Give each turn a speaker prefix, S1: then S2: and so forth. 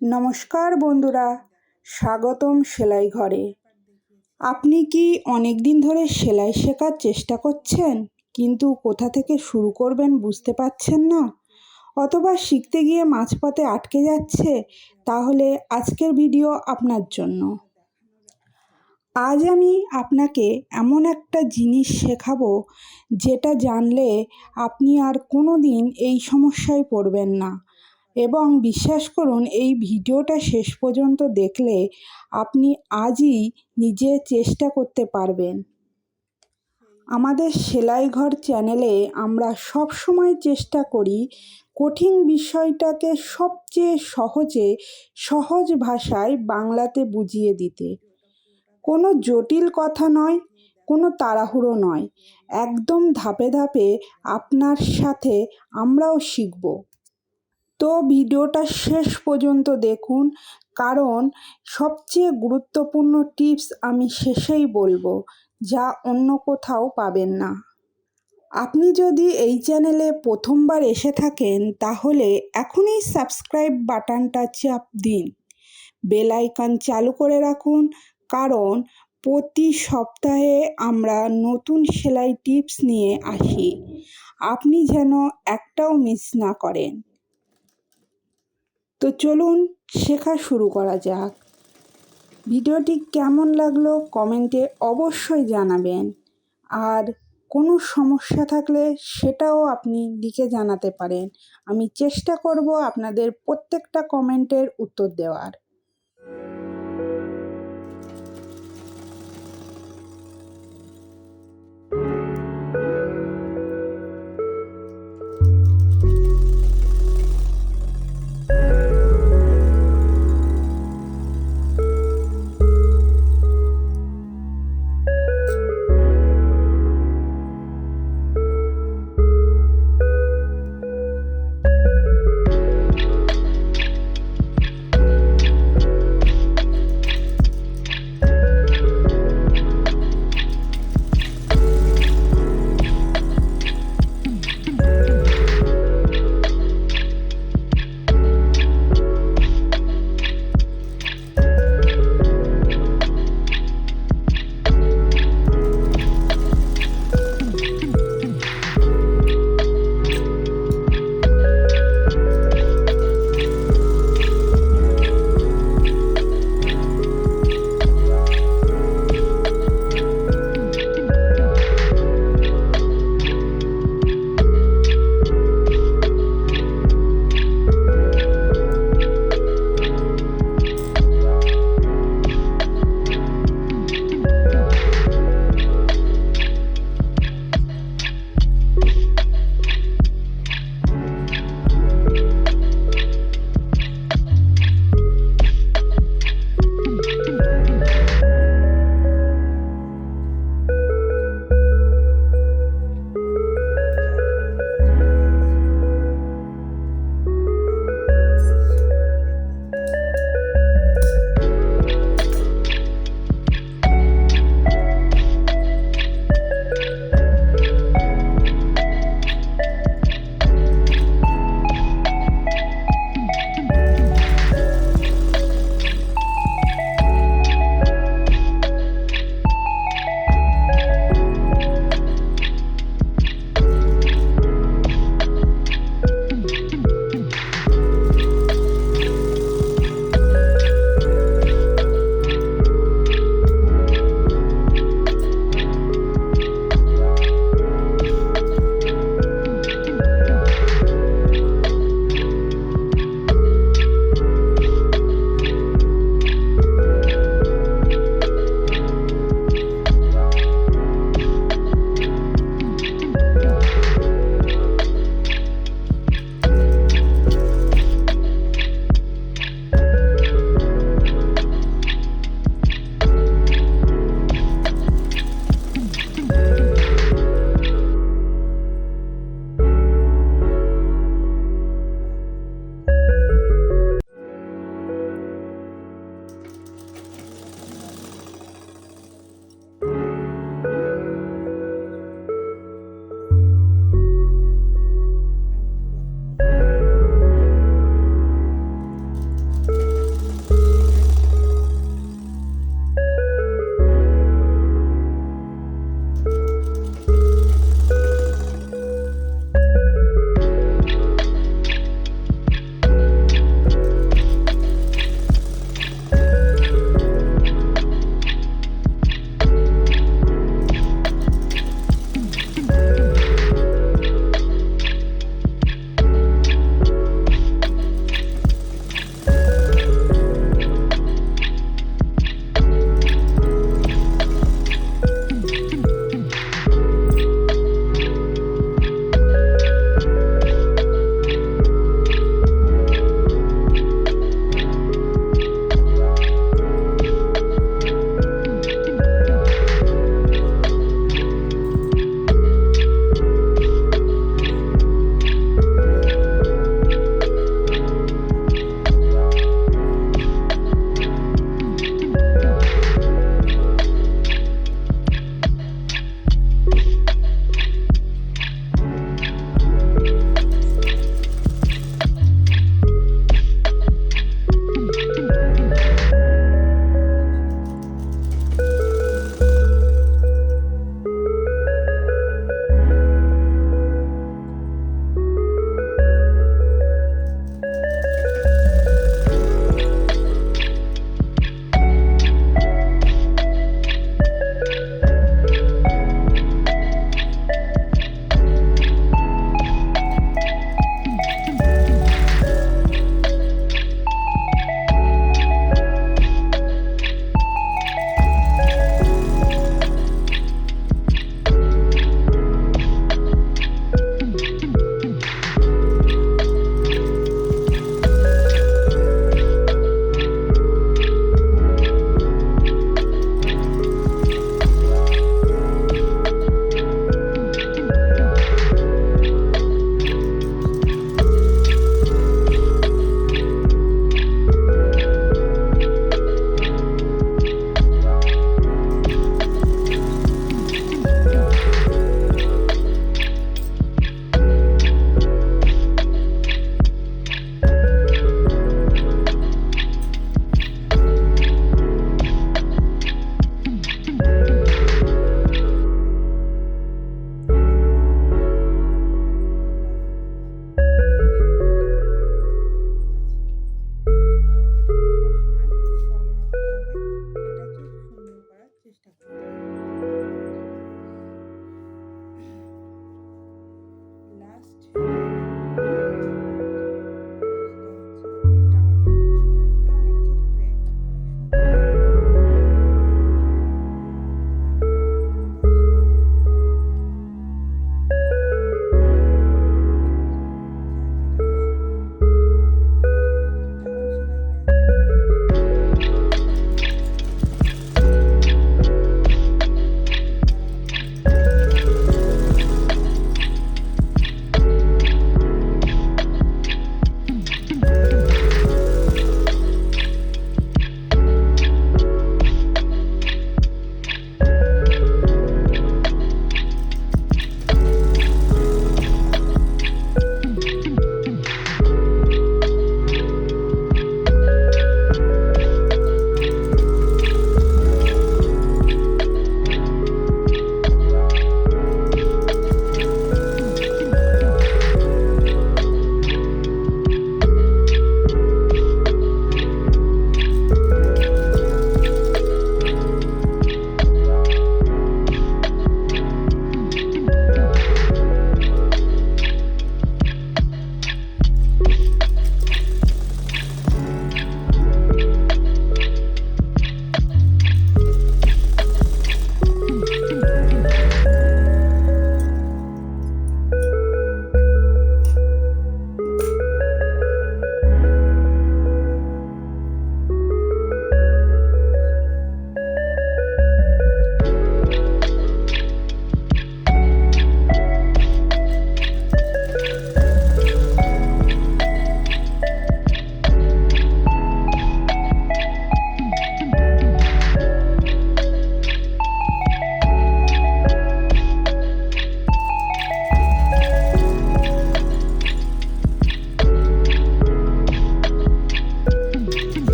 S1: নমস্কার বন্ধুরা, স্বাগতম সেলাই ঘরে। আপনি কি অনেক দিন ধরে সেলাই শেখার চেষ্টা করছেন, কিন্তু কোথা থেকে শুরু করবেন বুঝতে পারছেন না, অথবা শিখতে গিয়ে মাঝপথে আটকে যাচ্ছে? তাহলে আজকের ভিডিও আপনার জন্য। আজ আমি আপনাকে এমন একটা জিনিস শেখাবো যেটা জানলে আপনি আর কোনো দিন এই সমস্যায় পড়বেন না। এবং বিশ্বাস করুন, এই ভিডিওটা শেষ পর্যন্ত দেখলে আপনি আজই নিজে চেষ্টা করতে পারবেন। আমাদের সেলাই ঘর চ্যানেলে আমরা সব সময় চেষ্টা করি কঠিন বিষয়টাকে সবচেয়ে সহজ ভাষায় বাংলাতে বুঝিয়ে দিতে। কোনো জটিল কথা নয়, কোনো তাড়াহুড়ো নয়, একদম ধাপে ধাপে আপনার সাথে আমরাও শিখব। তো ভিডিওটা শেষ পর্যন্ত দেখুন, কারণ সবচেয়ে গুরুত্বপূর্ণ টিপস আমি শেষেই বলবো, যা অন্য কোথাও পাবেন না। আপনি যদি এই চ্যানেলে প্রথমবার এসে থাকেন, তাহলে এখনই সাবস্ক্রাইব বাটনটা চাপ দিন, বেল আইকন চালু করে রাখুন, কারণ প্রতি সপ্তাহে আমরা নতুন সেলাই টিপস নিয়ে আসি। আপনি যেন একটাও মিস না করেন। তো চলুন শেখা শুরু করা যাক। ভিডিওটি কেমন লাগলো কমেন্টে অবশ্যই জানাবেন, আর কোনো সমস্যা থাকলে সেটাও আপনি লিখে জানাতে পারেন। আমি চেষ্টা করব আপনাদের প্রত্যেকটা কমেন্টের উত্তর দেওয়ার।